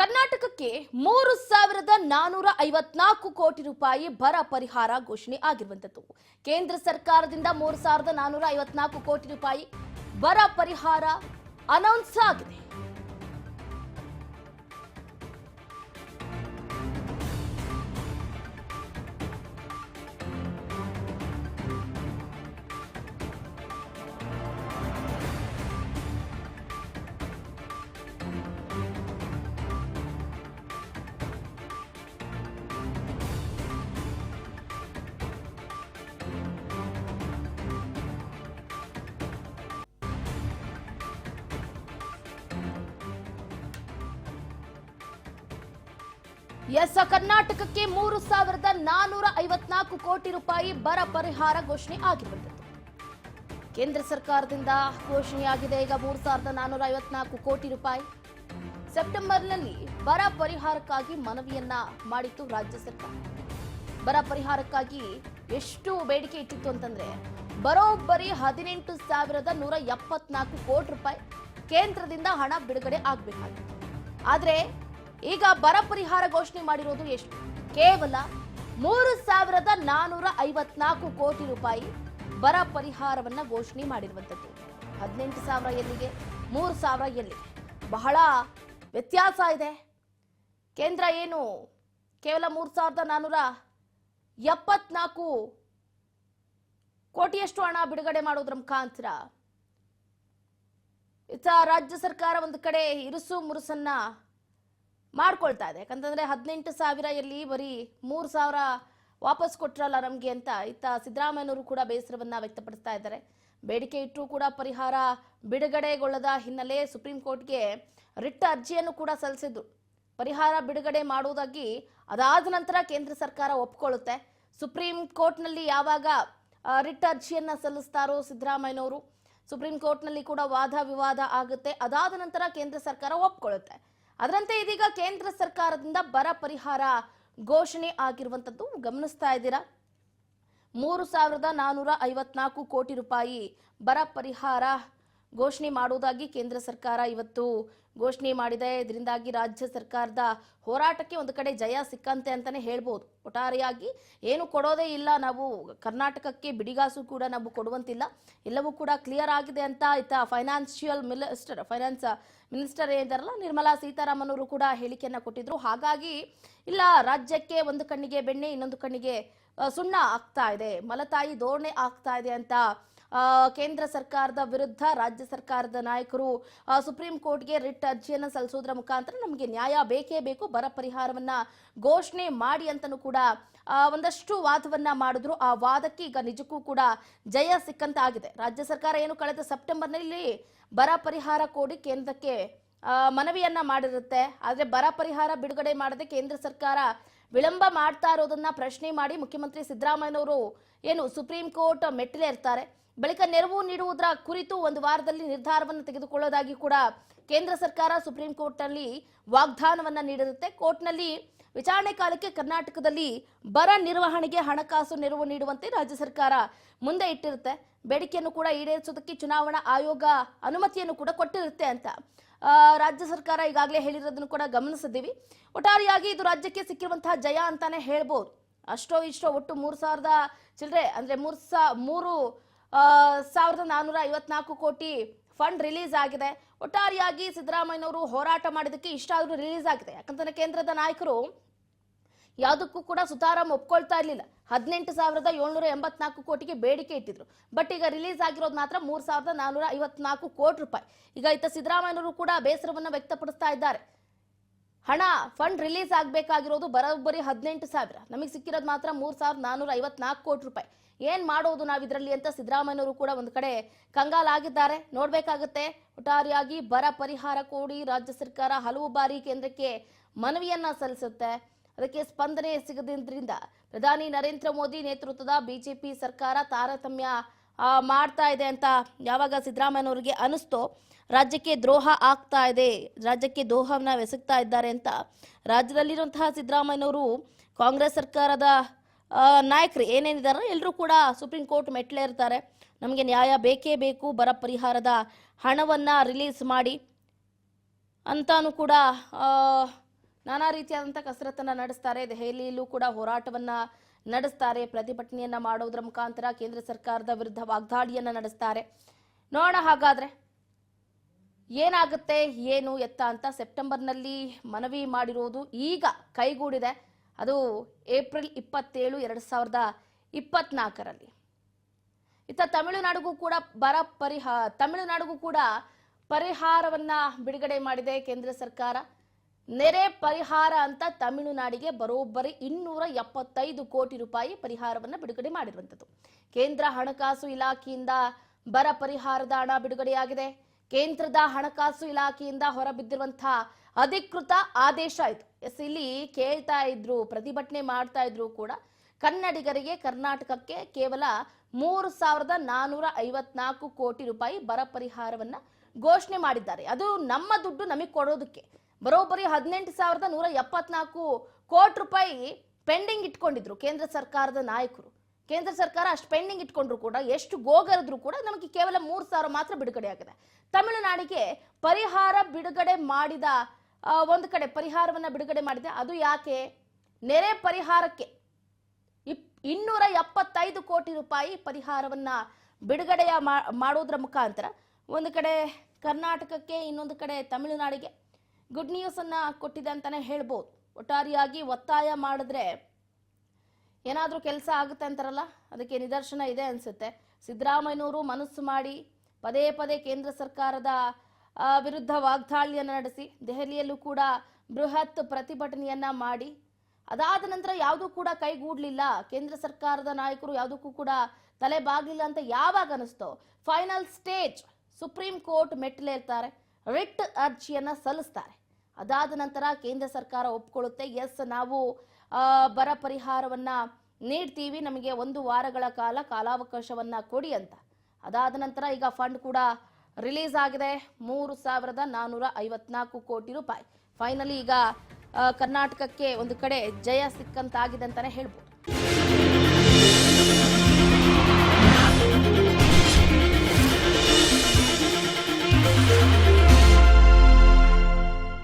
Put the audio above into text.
ಕರ್ನಾಟಕಕ್ಕೆ 3,454 ಕೋಟಿ ರೂಪಾಯಿ ಬರ ಪರಿಹಾರ ಘೋಷಣೆ ಆಗಿರುವಂತದ್ದು. ಕೇಂದ್ರ ಸರ್ಕಾರದಿಂದ 3,454 ಕೋಟಿ ರೂಪಾಯಿ ಬರ ಪರಿಹಾರ ಅನೌನ್ಸ್ ಆಗಿದೆ. ಕರ್ನಾಟಕಕ್ಕೆ 3,454 ಕೋಟಿ ರೂಪಾಯಿ ಬರ ಪರಿಹಾರ ಘೋಷಣೆ ಆಗಿರುವಂತದ್ದು. ಕೇಂದ್ರ ಸರ್ಕಾರದಿಂದ ಘೋಷಣೆಯಾಗಿದೆ. ಈಗ 3,454 ಕೋಟಿ ರೂಪಾಯಿ ಸೆಪ್ಟೆಂಬರ್ನಲ್ಲಿ ಬರ ಪರಿಹಾರಕ್ಕಾಗಿ ಮನವಿಯನ್ನ ಮಾಡಿತ್ತು ರಾಜ್ಯ ಸರ್ಕಾರ. ಬರ ಪರಿಹಾರಕ್ಕಾಗಿ ಎಷ್ಟು ಬೇಡಿಕೆ ಇಟ್ಟಿತ್ತು ಅಂತಂದ್ರೆ ಬರೋಬ್ಬರಿ 18,174 ಕೋಟಿ ರೂಪಾಯಿ ಕೇಂದ್ರದಿಂದ ಹಣ ಬಿಡುಗಡೆ ಆಗಬೇಕಾಗಿತ್ತು. ಆದ್ರೆ ಈಗ ಬರ ಪರಿಹಾರ ಘೋಷಣೆ ಮಾಡಿರೋದು ಎಷ್ಟು? ಕೇವಲ 3,454 ಕೋಟಿ ರೂಪಾಯಿ ಬರ ಪರಿಹಾರವನ್ನ ಘೋಷಣೆ ಮಾಡಿರುವಂತದ್ದು. 18,000 ಎಲ್ಲಿಗೆ, 3,000 ಎಲ್ಲಿಗೆ? ಬಹಳ ವ್ಯತ್ಯಾಸ ಇದೆ. ಕೇಂದ್ರ ಏನು ಕೇವಲ 3,474 ಕೋಟಿಯಷ್ಟು ಹಣ ಬಿಡುಗಡೆ ಮಾಡೋದ್ರ ಮುಖಾಂತರ ರಾಜ್ಯ ಸರ್ಕಾರ ಒಂದು ಕಡೆ ಇರುಸು ಮುರುಸನ್ನ ಮಾಡ್ಕೊಳ್ತಾ ಇದೆ. ಯಾಕಂತಂದ್ರೆ 18,000 ಎಲ್ಲಿ ಬರೀ 3,000 ವಾಪಸ್ ಕೊಟ್ರಲ್ಲ ನಮ್ಗೆ ಅಂತ ಸಿದ್ದರಾಮಯ್ಯನವರು ಕೂಡ ಬೇಸರವನ್ನ ವ್ಯಕ್ತಪಡಿಸ್ತಾ ಇದ್ದಾರೆ. ಬೇಡಿಕೆ ಇಟ್ಟರೂ ಕೂಡ ಪರಿಹಾರ ಬಿಡುಗಡೆಗೊಳ್ಳದ ಹಿನ್ನೆಲೆ ಸುಪ್ರೀಂ ಕೋರ್ಟ್ಗೆ ರಿಟ್ ಅರ್ಜಿಯನ್ನು ಕೂಡ ಸಲ್ಲಿಸಿದ್ರು. ಪರಿಹಾರ ಬಿಡುಗಡೆ ಮಾಡುವುದಾಗಿ ಅದಾದ ನಂತರ ಕೇಂದ್ರ ಸರ್ಕಾರ ಒಪ್ಕೊಳ್ಳುತ್ತೆ. ಸುಪ್ರೀಂ ಕೋರ್ಟ್ನಲ್ಲಿ ಯಾವಾಗ ರಿಟ್ ಅರ್ಜಿಯನ್ನ ಸಲ್ಲಿಸ್ತಾರೋ ಸಿದ್ದರಾಮಯ್ಯನವರು, ಸುಪ್ರೀಂ ಕೋರ್ಟ್ನಲ್ಲಿ ಕೂಡ ವಾದ ವಿವಾದ ಆಗುತ್ತೆ. ಅದಾದ ನಂತರ ಕೇಂದ್ರ ಸರ್ಕಾರ ಒಪ್ಕೊಳ್ಳುತ್ತೆ. ಅದರಂತೆ ಇದೀಗ ಕೇಂದ್ರ ಸರ್ಕಾರದಿಂದ ಬರ ಪರಿಹಾರ ಘೋಷಣೆ ಆಗಿರುವಂತದ್ದು ಗಮನಿಸ್ತಾ ಇದ್ದೀರಾ. 3,454 ಕೋಟಿ ರೂಪಾಯಿ ಬರ ಪರಿಹಾರ ಘೋಷಣೆ ಮಾಡುವುದಾಗಿ ಕೇಂದ್ರ ಸರ್ಕಾರ ಇವತ್ತು ಘೋಷಣೆ ಮಾಡಿದೆ. ಇದರಿಂದಾಗಿ ರಾಜ್ಯ ಸರ್ಕಾರದ ಹೋರಾಟಕ್ಕೆ ಒಂದು ಕಡೆ ಜಯ ಸಿಕ್ಕಂತೆ ಅಂತಾನೆ ಹೇಳ್ಬೋದು. ಒಟ್ಟಾರೆಯಾಗಿ ಏನು ಕೊಡೋದೇ ಇಲ್ಲ, ನಾವು ಕರ್ನಾಟಕಕ್ಕೆ ಬಿಡಿಗಾಸು ಕೂಡ ನಾವು ಕೊಡುವಂತಿಲ್ಲ, ಎಲ್ಲವೂ ಕೂಡ ಕ್ಲಿಯರ್ ಆಗಿದೆ ಅಂತ ಫೈನಾನ್ಸ್ ಮಿನಿಸ್ಟರ್ ಏನಿದಾರಲ್ಲ ನಿರ್ಮಲಾ ಸೀತಾರಾಮನ್ ಅವರು ಕೂಡ ಹೇಳಿಕೆಯನ್ನ ಕೊಟ್ಟಿದ್ರು. ಹಾಗಾಗಿ ಇಲ್ಲ, ರಾಜ್ಯಕ್ಕೆ ಒಂದು ಕಣ್ಣಿಗೆ ಬೆಣ್ಣೆ ಇನ್ನೊಂದು ಕಣ್ಣಿಗೆ ಸುಣ್ಣ ಆಗ್ತಾ ಇದೆ, ಮಲತಾಯಿ ಧೋರಣೆ ಆಗ್ತಾ ಇದೆ ಅಂತ ಕೇಂದ್ರ ಸರ್ಕಾರದ ವಿರುದ್ಧ ರಾಜ್ಯ ಸರ್ಕಾರದ ನಾಯಕರು ಸುಪ್ರೀಂ ಕೋರ್ಟ್ಗೆ ರಿಟ್ ಅರ್ಜಿಯನ್ನು ಸಲ್ಲಿಸೋದ್ರ ಮುಖಾಂತರ ನಮಗೆ ನ್ಯಾಯ ಬೇಕೇ ಬೇಕು, ಬರ ಪರಿಹಾರವನ್ನ ಘೋಷಣೆ ಮಾಡಿ ಅಂತಲೂ ಕೂಡ ಒಂದಷ್ಟು ವಾದವನ್ನ ಮಾಡಿದ್ರು. ಆ ವಾದಕ್ಕೆ ಈಗ ನಿಜಕ್ಕೂ ಕೂಡ ಜಯ ಸಿಕ್ಕಂತಾಗಿದೆ. ರಾಜ್ಯ ಸರ್ಕಾರ ಏನು ಕಳೆದ ಸೆಪ್ಟೆಂಬರ್ನಲ್ಲಿ ಬರ ಪರಿಹಾರ ಕೋರಿ ಕೇಂದ್ರಕ್ಕೆ ಮನವಿಯನ್ನ ಮಾಡಿರುತ್ತೆ. ಆದ್ರೆ ಬರ ಪರಿಹಾರ ಬಿಡುಗಡೆ ಮಾಡದೆ ಕೇಂದ್ರ ಸರ್ಕಾರ ವಿಳಂಬ ಮಾಡ್ತಾ ಇರೋದನ್ನ ಪ್ರಶ್ನೆ ಮಾಡಿ ಮುಖ್ಯಮಂತ್ರಿ ಸಿದ್ದರಾಮಯ್ಯನವರು ಏನು ಸುಪ್ರೀಂ ಕೋರ್ಟ್ ಮೆಟ್ಟಿಲೇರ್ತಾರೆ. ಬಳಿಕ ನೆರವು ನೀಡುವುದರ ಕುರಿತು ಒಂದು ವಾರದಲ್ಲಿ ನಿರ್ಧಾರವನ್ನು ತೆಗೆದುಕೊಳ್ಳೋದಾಗಿ ಕೂಡ ಕೇಂದ್ರ ಸರ್ಕಾರ ಸುಪ್ರೀಂ ಕೋರ್ಟ್ನಲ್ಲಿ ವಾಗ್ದಾನವನ್ನ ನೀಡಿರುತ್ತೆ. ಕೋರ್ಟ್ನಲ್ಲಿ ವಿಚಾರಣೆ ಕಾಲಕ್ಕೆ ಕರ್ನಾಟಕದಲ್ಲಿ ಬರ ನಿರ್ವಹಣೆಗೆ ಹಣಕಾಸು ನೆರವು ನೀಡುವಂತೆ ರಾಜ್ಯ ಸರ್ಕಾರ ಮುಂದೆ ಇಟ್ಟಿರುತ್ತೆ. ಬೇಡಿಕೆಯನ್ನು ಕೂಡ ಈಡೇರಿಸೋದಕ್ಕೆ ಚುನಾವಣಾ ಆಯೋಗ ಅನುಮತಿಯನ್ನು ಕೂಡ ಕೊಟ್ಟಿರುತ್ತೆ ಅಂತ ರಾಜ್ಯ ಸರ್ಕಾರ ಈಗಾಗಲೇ ಹೇಳಿರೋದನ್ನು ಕೂಡ ಗಮನಿಸಿದ್ದೀವಿ. ಒಟ್ಟಾರೆಯಾಗಿ ಇದು ರಾಜ್ಯಕ್ಕೆ ಸಿಕ್ಕಿರುವಂತಹ ಜಯ ಅಂತಾನೆ ಹೇಳ್ಬೋದು. ಅಷ್ಟೋ ಇಷ್ಟೋ ಒಟ್ಟು 3,000 ಚಿಲ್ಲರೆ ಅಂದ್ರೆ 3,454 ಕೋಟಿ ಫಂಡ್ ರಿಲೀಸ್ ಆಗಿದೆ. ಒಟ್ಟಾರೆಯಾಗಿ ಸಿದ್ದರಾಮಯ್ಯನವರು ಹೋರಾಟ ಮಾಡಿದಕ್ಕೆ ಇಷ್ಟಾದ್ರೂ ರಿಲೀಸ್ ಆಗಿದೆ. ಯಾಕಂತಂದ್ರೆ ಕೇಂದ್ರದ ನಾಯಕರು ಯಾವುದಕ್ಕೂ ಕೂಡ ಸುತಾರಾಮ್ ಒಪ್ಕೊಳ್ತಾ ಇರಲಿಲ್ಲ. 18,784 ಕೋಟಿಗೆ ಬೇಡಿಕೆ ಇಟ್ಟಿದ್ರು. ಬಟ್ ಈಗ ರಿಲೀಸ್ ಆಗಿರೋದು ಮಾತ್ರ 3,454 ಕೋಟಿ ರೂಪಾಯಿ. ಈಗ ಸಿದ್ದರಾಮಯ್ಯನವರು ಕೂಡ ಬೇಸರವನ್ನ ವ್ಯಕ್ತಪಡಿಸ್ತಾ ಇದ್ದಾರೆ. ಹಣ ಫಂಡ್ ರಿಲೀಸ್ ಆಗಬೇಕಾಗಿರೋದು ಬರೋಬ್ಬರಿ 18,000, ನಮಗೆ ಸಿಕ್ಕಿರೋದು ಮಾತ್ರ 3,454 ಕೋಟಿ ರೂಪಾಯಿ. ಏನ್ ಮಾಡೋದು ನಾವು ಇದರಲ್ಲಿ ಅಂತ ಸಿದ್ದರಾಮಯ್ಯನವರು ಕೂಡ ಒಂದು ಕಡೆ ಕಂಗಾಲಾಗಿದ್ದಾರೆ. ನೋಡ್ಬೇಕಾಗುತ್ತೆ. ಒಟ್ಟಾರೆಯಾಗಿ ಬರ ಪರಿಹಾರ ಕೋರಿ ರಾಜ್ಯ ಸರ್ಕಾರ ಹಲವು ಬಾರಿ ಕೇಂದ್ರಕ್ಕೆ ಮನವಿಯನ್ನ ಸಲ್ಲಿಸುತ್ತೆ. ಅದಕ್ಕೆ ಸ್ಪಂದನೆ ಸಿಗದ್ರಿಂದ ಪ್ರಧಾನಿ ನರೇಂದ್ರ ಮೋದಿ ನೇತೃತ್ವದ ಬಿಜೆಪಿ ಸರ್ಕಾರ ತಾರತಮ್ಯ ಮಾಡ್ತಾ ಇದೆ ಅಂತ ಯಾವಾಗ ಸಿದ್ದರಾಮಯ್ಯನವರಿಗೆ ಅನಿಸ್ತೋ ರಾಜ್ಯಕ್ಕೆ ದ್ರೋಹ ಆಗ್ತಾ ಇದೆ, ರಾಜ್ಯಕ್ಕೆ ದ್ರೋಹವನ್ನ ಎಸಗ್ತಾ ಇದ್ದಾರೆ ಅಂತ ರಾಜ್ಯದಲ್ಲಿರುವಂತಹ ಸಿದ್ದರಾಮಯ್ಯನವರು ಕಾಂಗ್ರೆಸ್ ಸರ್ಕಾರದ ನಾಯಕರು ಏನೇನಿದ್ದಾರೆ ಎಲ್ಲರೂ ಕೂಡ ಸುಪ್ರೀಂ ಕೋರ್ಟ್ ಮೆಟ್ಲೇರ್ತಾರೆ. ನಮಗೆ ನ್ಯಾಯ ಬೇಕೇ ಬೇಕು, ಬರ ಪರಿಹಾರದ ಹಣವನ್ನ ರಿಲೀಸ್ ಮಾಡಿ ಅಂತಾನು ಕೂಡ ರೀತಿಯಾದಂಥ ಕಸರತ್ತನ್ನ ನಡೆಸ್ತಾರೆ. ದೆಹಲಿಯಲ್ಲೂ ಕೂಡ ಹೋರಾಟವನ್ನ ನಡೆಸ್ತಾರೆ. ಪ್ರತಿಭಟನೆಯನ್ನ ಮಾಡೋದ್ರ ಮುಖಾಂತರ ಕೇಂದ್ರ ಸರ್ಕಾರದ ವಿರುದ್ಧ ವಾಗ್ದಾಳಿಯನ್ನ ನಡೆಸ್ತಾರೆ. ನೋಡೋಣ ಹಾಗಾದ್ರೆ ಏನಾಗುತ್ತೆ ಏನು ಎತ್ತ ಅಂತ. ಸೆಪ್ಟೆಂಬರ್ನಲ್ಲಿ ಮನವಿ ಮಾಡಿರೋದು ಈಗ ಕೈಗೂಡಿದೆ. ಅದು ಏಪ್ರಿಲ್ 27, 2024ರಲ್ಲಿ. ಇತ್ತ ತಮಿಳುನಾಡಿಗೂ ಕೂಡ ತಮಿಳುನಾಡಿಗೂ ಕೂಡ ಪರಿಹಾರವನ್ನ ಬಿಡುಗಡೆ ಮಾಡಿದೆ ಕೇಂದ್ರ ಸರ್ಕಾರ. ನೆರೆ ಪರಿಹಾರ ಅಂತ ತಮಿಳುನಾಡಿಗೆ ಬರೋಬ್ಬರಿ 275 ಕೋಟಿ ರೂಪಾಯಿ ಪರಿಹಾರವನ್ನ ಬಿಡುಗಡೆ ಮಾಡಿರುವಂಥದ್ದು. ಕೇಂದ್ರ ಹಣಕಾಸು ಇಲಾಖೆಯಿಂದ ಬರ ಪರಿಹಾರದ ಹಣ ಬಿಡುಗಡೆಯಾಗಿದೆ. ಕೇಂದ್ರದ ಹಣಕಾಸು ಇಲಾಖೆಯಿಂದ ಹೊರಬಿದ್ದಿರುವಂತಹ ಅಧಿಕೃತ ಆದೇಶ ಇದು. ಇಲ್ಲಿ ಕೇಳ್ತಾ ಇದ್ರು, ಪ್ರತಿಭಟನೆ ಮಾಡ್ತಾ ಇದ್ರು ಕೂಡ ಕನ್ನಡಿಗರಿಗೆ ಕರ್ನಾಟಕಕ್ಕೆ ಕೇವಲ 3,454 ಕೋಟಿ ರೂಪಾಯಿ ಬರ ಪರಿಹಾರವನ್ನ ಘೋಷಣೆ ಮಾಡಿದ್ದಾರೆ. ಅದು ನಮ್ಮ ದುಡ್ಡು ನಮಗೆ ಕೊಡೋದಕ್ಕೆ ಬರೋಬ್ಬರಿ 18,174 ಕೋಟಿ ರೂಪಾಯಿ ಪೆಂಡಿಂಗ್ ಇಟ್ಕೊಂಡಿದ್ರು ಕೇಂದ್ರ ಸರ್ಕಾರದ ನಾಯಕರು. ಕೇಂದ್ರ ಸರ್ಕಾರ ಅಷ್ಟು ಪೆಂಡಿಂಗ್ ಇಟ್ಕೊಂಡ್ರು ಕೂಡ, ಎಷ್ಟು ಗೋಗರಿದ್ರು ಕೂಡ ನಮಗೆ ಕೇವಲ 3,000 ಮಾತ್ರ ಬಿಡುಗಡೆ ಆಗಿದೆ. ತಮಿಳುನಾಡಿಗೆ ಪರಿಹಾರ ಬಿಡುಗಡೆ ಮಾಡಿದ ಒಂದು ಕಡೆ ಪರಿಹಾರವನ್ನ ಬಿಡುಗಡೆ ಮಾಡಿದೆ. ಅದು ಯಾಕೆ? ನೆರೆ ಪರಿಹಾರಕ್ಕೆ 275 ಕೋಟಿ ರೂಪಾಯಿ ಪರಿಹಾರವನ್ನ ಬಿಡುಗಡೆಯ ಮಾಡೋದ್ರ ಮುಖಾಂತರ ಒಂದು ಕಡೆ ಕರ್ನಾಟಕಕ್ಕೆ, ಇನ್ನೊಂದು ಕಡೆ ತಮಿಳುನಾಡಿಗೆ ಗುಡ್ ನ್ಯೂಸ್ ಅನ್ನ ಕೊಟ್ಟಿದೆ ಅಂತಾನೆ ಹೇಳ್ಬೋದು. ಒಟ್ಟಾರೆಯಾಗಿ ಒತ್ತಾಯ ಮಾಡಿದ್ರೆ ಏನಾದರೂ ಕೆಲಸ ಆಗುತ್ತೆ ಅಂತಾರಲ್ಲ, ಅದಕ್ಕೆ ನಿದರ್ಶನ ಇದೆ ಅನ್ಸುತ್ತೆ. ಸಿದ್ದರಾಮಯ್ಯನವರು ಮನಸ್ಸು ಮಾಡಿ ಪದೇ ಪದೇ ಕೇಂದ್ರ ಸರ್ಕಾರದ ವಿರುದ್ಧ ವಾಗ್ದಾಳಿಯನ್ನು ನಡೆಸಿ ದೆಹಲಿಯಲ್ಲೂ ಕೂಡ ಬೃಹತ್ ಪ್ರತಿಭಟನೆಯನ್ನ ಮಾಡಿ ಅದಾದ ನಂತರ ಯಾವುದೂ ಕೂಡ ಕೈಗೂಡ್ಲಿಲ್ಲ. ಕೇಂದ್ರ ಸರ್ಕಾರದ ನಾಯಕರು ಯಾವುದಕ್ಕೂ ಕೂಡ ತಲೆ ಬಾಗ್ಲಿಲ್ಲ ಅಂತ ಯಾವಾಗ ಅನಿಸ್ತೋ ಫೈನಲ್ ಸ್ಟೇಜ್ ಸುಪ್ರೀಂ ಕೋರ್ಟ್ ಮೆಟ್ಟಿಲೇರ್ತಾರೆ, ರಿಟ್ ಅರ್ಜಿಯನ್ನ ಸಲ್ಲಿಸ್ತಾರೆ. ಅದಾದ ನಂತರ ಕೇಂದ್ರ ಸರ್ಕಾರ ಒಪ್ಕೊಳ್ಳುತ್ತೆ, ಎಸ್ ನಾವು ಬರ ಪರಿಹಾರವನ್ನ ನೀಡ್ತೀವಿ, ನಮಗೆ 1 ವಾರಗಳ ಕಾಲಾವಕಾಶವನ್ನ ಕೊಡಿ ಅಂತ. ಅದಾದ ನಂತರ ಈಗ ಫಂಡ್ ಕೂಡ ರಿಲೀಸ್ ಆಗಿದೆ. 3,454 ಕೋಟಿ ರೂಪಾಯಿ ಫೈನಲಿ ಈಗ ಕರ್ನಾಟಕಕ್ಕೆ ಒಂದು ಕಡೆ ಜಯ ಸಿಕ್ಕಂತಾಗಿದೆ ಅಂತಾನೆ ಹೇಳ್ಬೋದು.